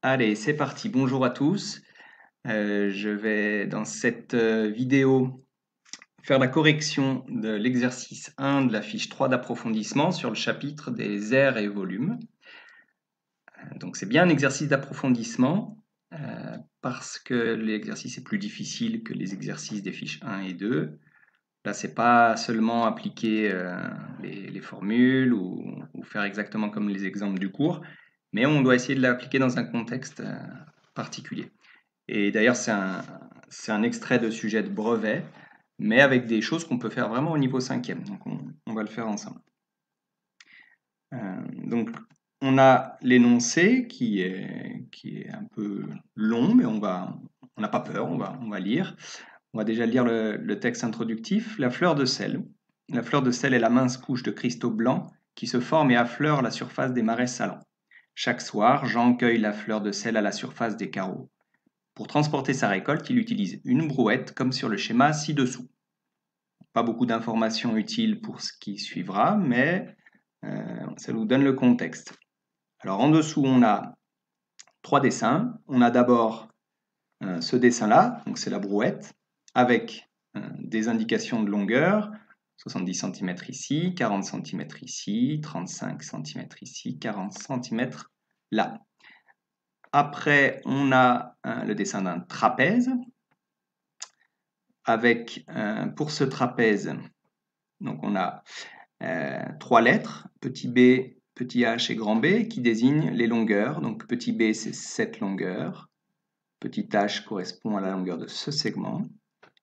Allez, c'est parti. Bonjour à tous. Je vais dans cette vidéo faire la correction de l'exercice 1 de la fiche 3 d'approfondissement sur le chapitre des aires et volumes. Donc c'est bien un exercice d'approfondissement parce que l'exercice est plus difficile que les exercices des fiches 1 et 2. Là, c'est pas seulement appliquer les formules ou faire exactement comme les exemples du cours, mais on doit essayer de l'appliquer dans un contexte particulier. Et d'ailleurs, c'est un extrait de sujet de brevet, mais avec des choses qu'on peut faire vraiment au niveau 5e. Donc, on va le faire ensemble. Donc, on a l'énoncé qui est un peu long, mais on n'a pas peur, on va lire. On va déjà lire le texte introductif. La fleur de sel. La fleur de sel est la mince couche de cristaux blancs qui se forme et affleure la surface des marais salants. Chaque soir, Jean cueille la fleur de sel à la surface des carreaux. Pour transporter sa récolte, il utilise une brouette comme sur le schéma ci-dessous. Pas beaucoup d'informations utiles pour ce qui suivra, mais ça nous donne le contexte. Alors en dessous, on a 3 dessins. On a d'abord ce dessin-là, donc c'est la brouette, avec des indications de longueur, 70 cm ici, 40 cm ici, 35 cm ici, 40 cm là. Après, on a le dessin d'un trapèze, avec, pour ce trapèze, donc on a 3 lettres, petit b, petit h et grand B, qui désignent les longueurs. Donc petit b, c'est cette longueur, petit h correspond à la longueur de ce segment,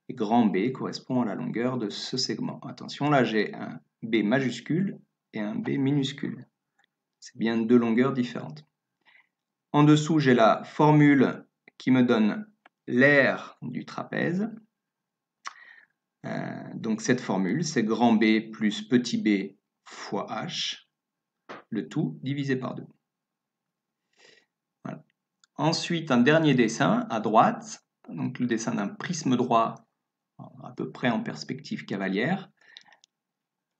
et grand B correspond à la longueur de ce segment. Attention, là j'ai un B majuscule et un B minuscule. C'est bien deux longueurs différentes. En dessous, j'ai la formule qui me donne l'aire du trapèze. Donc cette formule, c'est grand B plus petit b fois h, le tout divisé par 2. Voilà. Ensuite, un dernier dessin à droite, donc le dessin d'un prisme droit à peu près en perspective cavalière.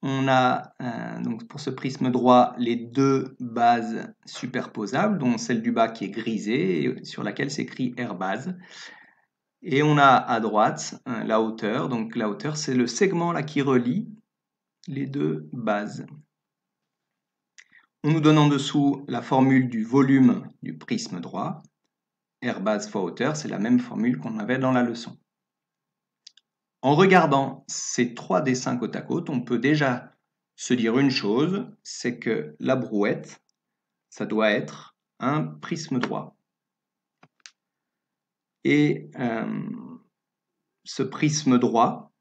On a donc pour ce prisme droit les deux bases superposables, dont celle du bas qui est grisée, sur laquelle s'écrit R base. Et on a à droite la hauteur, donc la hauteur c'est le segment là qui relie les deux bases. On nous donne en dessous la formule du volume du prisme droit. R base fois hauteur, c'est la même formule qu'on avait dans la leçon. En regardant ces 3 dessins côte à côte, on peut déjà se dire une chose, c'est que la brouette, ça doit être un prisme droit. Et ce prisme droit,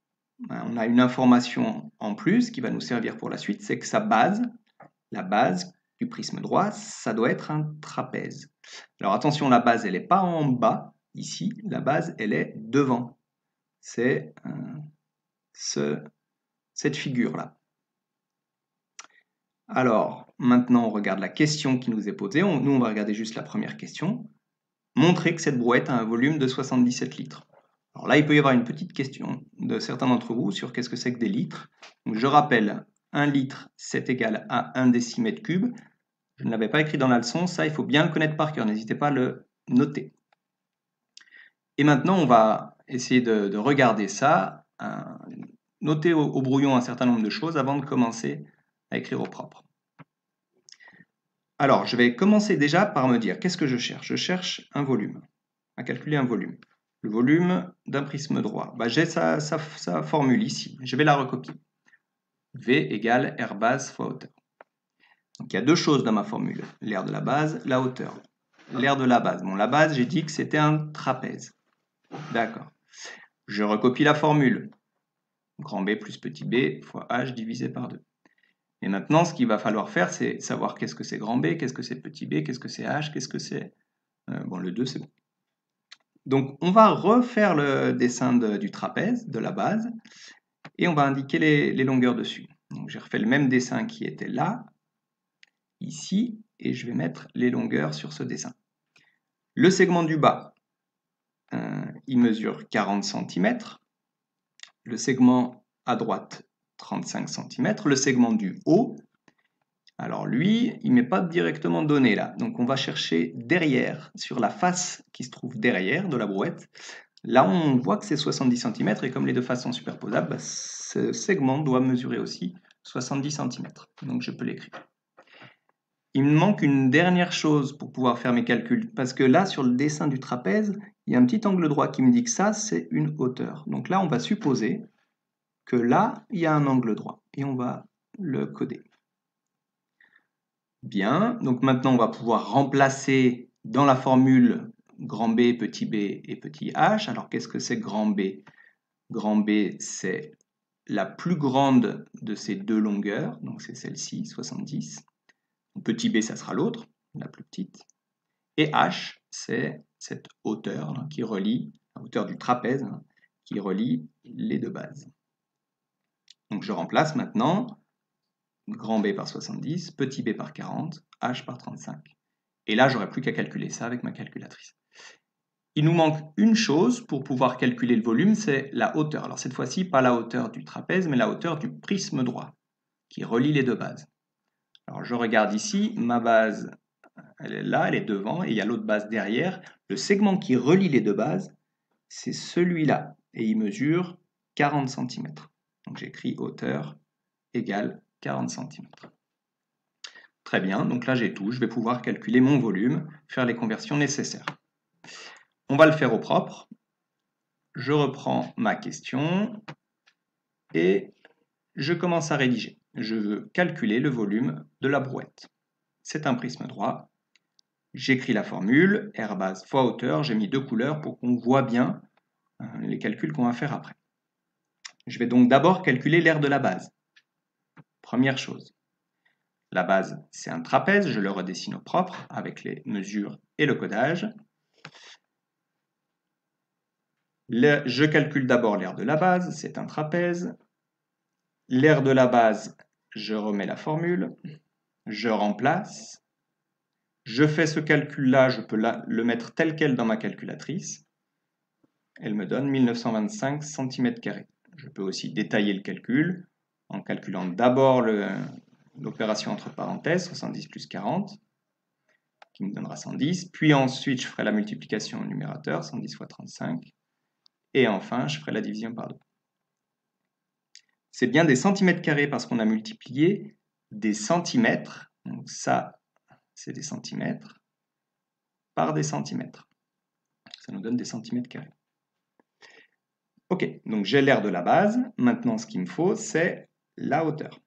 on a une information en plus qui va nous servir pour la suite, c'est que sa base, la base du prisme droit, ça doit être un trapèze. Alors attention, la base, elle n'est pas en bas, ici, la base, elle est devant. C'est cette figure-là. Alors, maintenant, on regarde la question qui nous est posée. Nous, on va regarder juste la première question. Montrer que cette brouette a un volume de 77 litres. Alors là, il peut y avoir une petite question de certains d'entre vous sur qu'est-ce que c'est que des litres. Donc, je rappelle, 1 litre, c'est égal à 1 décimètre cube. Je ne l'avais pas écrit dans la leçon, ça, il faut bien le connaître par cœur, n'hésitez pas à le noter. Et maintenant, on va essayer de regarder ça, noter au brouillon un certain nombre de choses avant de commencer à écrire au propre. Alors, je vais commencer déjà par me dire, qu'est-ce que je cherche? Je cherche un volume, à calculer un volume. Le volume d'un prisme droit. J'ai sa formule ici, je vais la recopier. V égale R base fois hauteur. Donc il y a deux choses dans ma formule, l'aire de la base, la hauteur. L'aire de la base, bon la base j'ai dit que c'était un trapèze. D'accord. Je recopie la formule. Grand B plus petit b fois h divisé par 2. Et maintenant, ce qu'il va falloir faire, c'est savoir qu'est-ce que c'est grand B, qu'est-ce que c'est petit b, qu'est-ce que c'est h, qu'est-ce que c'est... bon, le 2, c'est bon. Donc, on va refaire le dessin du trapèze, de la base, et on va indiquer les longueurs dessus. Donc, j'ai refait le même dessin qui était là, ici, et je vais mettre les longueurs sur ce dessin. Le segment du bas, il mesure 40 cm. Le segment à droite, 35 cm. Le segment du haut, Alors lui, il ne m'est pas directement donné là. Donc on va chercher derrière, sur la face qui se trouve derrière de la brouette. Là, on voit que c'est 70 cm et comme les deux faces sont superposables, bah, ce segment doit mesurer aussi 70 cm. Donc je peux l'écrire. Il me manque une dernière chose pour pouvoir faire mes calculs, parce que là, sur le dessin du trapèze, il y a un petit angle droit qui me dit que ça, c'est une hauteur. Donc là, on va supposer que là, il y a un angle droit, et on va le coder. Bien, donc maintenant, on va pouvoir remplacer dans la formule grand B, petit b et petit h. Alors, qu'est-ce que c'est grand B? Grand B, c'est la plus grande de ces deux longueurs, donc c'est celle-ci, 70. Petit b, ça sera l'autre, la plus petite. Et h, c'est cette hauteur là, qui relie, la hauteur du trapèze, hein, qui relie les deux bases. Donc je remplace maintenant grand B par 70, petit b par 40, h par 35. Et là, j'aurais plus qu'à calculer ça avec ma calculatrice. Il nous manque une chose pour pouvoir calculer le volume, c'est la hauteur. Alors cette fois-ci, pas la hauteur du trapèze, mais la hauteur du prisme droit, qui relie les deux bases. Alors je regarde ici, ma base, elle est là, elle est devant, et il y a l'autre base derrière. Le segment qui relie les deux bases, c'est celui-là, et il mesure 40 cm. Donc j'écris hauteur égale 40 cm. Très bien, donc là j'ai tout, je vais pouvoir calculer mon volume, faire les conversions nécessaires. On va le faire au propre. Je reprends ma question et je commence à rédiger. Je veux calculer le volume de la brouette. C'est un prisme droit. J'écris la formule, R base fois hauteur, j'ai mis deux couleurs pour qu'on voit bien les calculs qu'on va faire après. Je vais donc d'abord calculer l'aire de la base. Première chose. La base, c'est un trapèze, je le redessine au propre avec les mesures et le codage. Je calcule d'abord l'aire de la base, c'est un trapèze. L'aire de la base, je remets la formule, je remplace. Je fais ce calcul-là, je peux le mettre tel quel dans ma calculatrice. Elle me donne 1925 cm². Je peux aussi détailler le calcul en calculant d'abord l'opération entre parenthèses, 70 plus 40, qui me donnera 110. Puis ensuite, je ferai la multiplication au numérateur, 110 fois 35. Et enfin, je ferai la division par 2. C'est bien des centimètres carrés parce qu'on a multiplié des centimètres. Donc ça, c'est des centimètres par des centimètres. Ça nous donne des centimètres carrés. Ok, donc j'ai l'aire de la base. Maintenant, ce qu'il me faut, c'est la hauteur.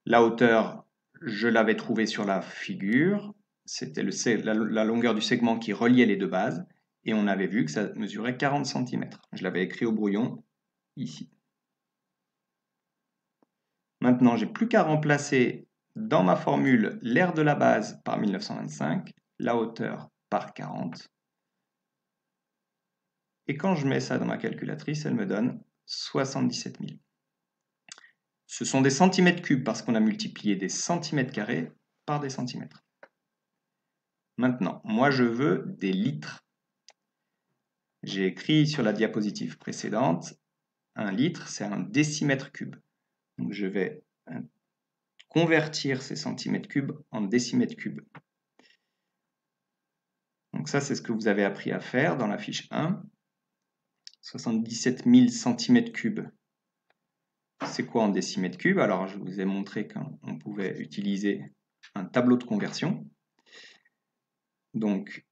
La hauteur, je l'avais trouvée sur la figure. C'était la longueur du segment qui reliait les deux bases. Et on avait vu que ça mesurait 40 cm. Je l'avais écrit au brouillon, ici. Maintenant, j'ai plus qu'à remplacer dans ma formule l'aire de la base par 1925, la hauteur par 40. Et quand je mets ça dans ma calculatrice, elle me donne 77 000. Ce sont des centimètres cubes parce qu'on a multiplié des centimètres carrés par des centimètres. Maintenant, moi je veux des litres. J'ai écrit sur la diapositive précédente, un litre c'est un décimètre cube. Donc je vais convertir ces centimètres cubes en décimètres cubes. Donc ça c'est ce que vous avez appris à faire dans la fiche 1. 77 000 cm3. C'est quoi en décimètres cubes? Alors, je vous ai montré qu'on pouvait utiliser un tableau de conversion. Donc,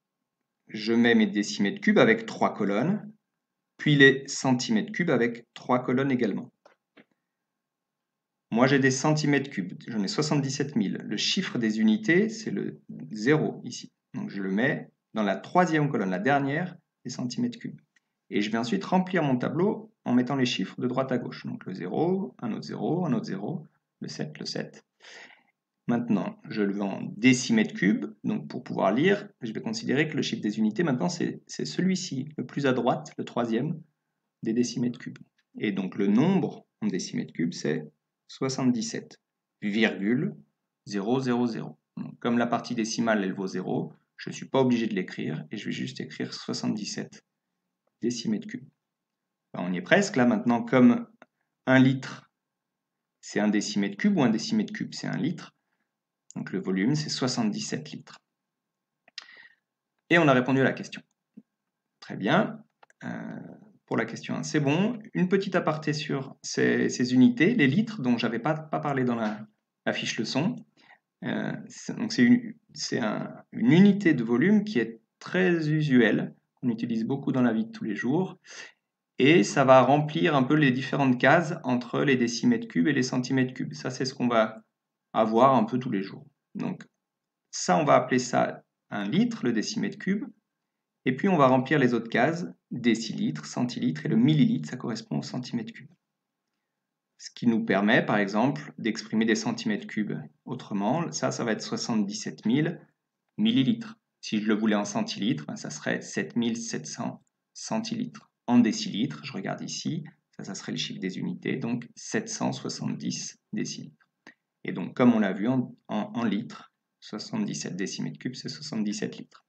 je mets mes décimètres cubes avec 3 colonnes, puis les centimètres cubes avec 3 colonnes également. Moi, j'ai des centimètres cubes, j'en ai 77 000. Le chiffre des unités, c'est le 0 ici. Donc, je le mets dans la troisième colonne, la dernière, des centimètres cubes. Et je vais ensuite remplir mon tableau en mettant les chiffres de droite à gauche. Donc le 0, un autre 0, un autre 0, le 7, le 7. Maintenant, je le veux en décimètres cubes. Donc pour pouvoir lire, je vais considérer que le chiffre des unités, maintenant, c'est celui-ci, le plus à droite, le troisième des décimètres cubes. Et donc le nombre en décimètres cubes, c'est 77,000. Donc, comme la partie décimale, elle vaut 0, je ne suis pas obligé de l'écrire et je vais juste écrire 77 décimètres cubes. On y est presque là maintenant, comme 1 litre c'est un décimètre cube ou un décimètre cube, c'est un litre. Donc le volume, c'est 77 litres. Et on a répondu à la question. Très bien. Pour la question 1, c'est bon. Une petite aparté sur ces unités, les litres, dont je n'avais pas parlé dans la fiche leçon. Donc c'est une unité de volume qui est très usuelle, qu'on utilise beaucoup dans la vie de tous les jours, et ça va remplir un peu les différentes cases entre les décimètres cubes et les centimètres cubes. Ça, c'est ce qu'on va avoir un peu tous les jours. Donc ça, on va appeler ça un litre, le décimètre cube, et puis on va remplir les autres cases, décilitres, centilitres, et le millilitre, ça correspond au centimètre cube. Ce qui nous permet, par exemple, d'exprimer des centimètres cubes autrement. Ça va être 77 000 millilitres. Si je le voulais en centilitres, ça serait 7700 centilitres. En décilitres, je regarde ici, ça serait le chiffre des unités, donc 770 décilitres. Et donc, comme on l'a vu en litres, 77 décimètres cubes, c'est 77 litres.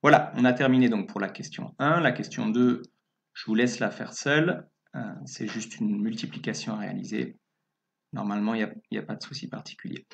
Voilà, on a terminé donc pour la question 1. La question 2, je vous laisse la faire seule. C'est juste une multiplication à réaliser. Normalement, il n'y a pas de souci particulier.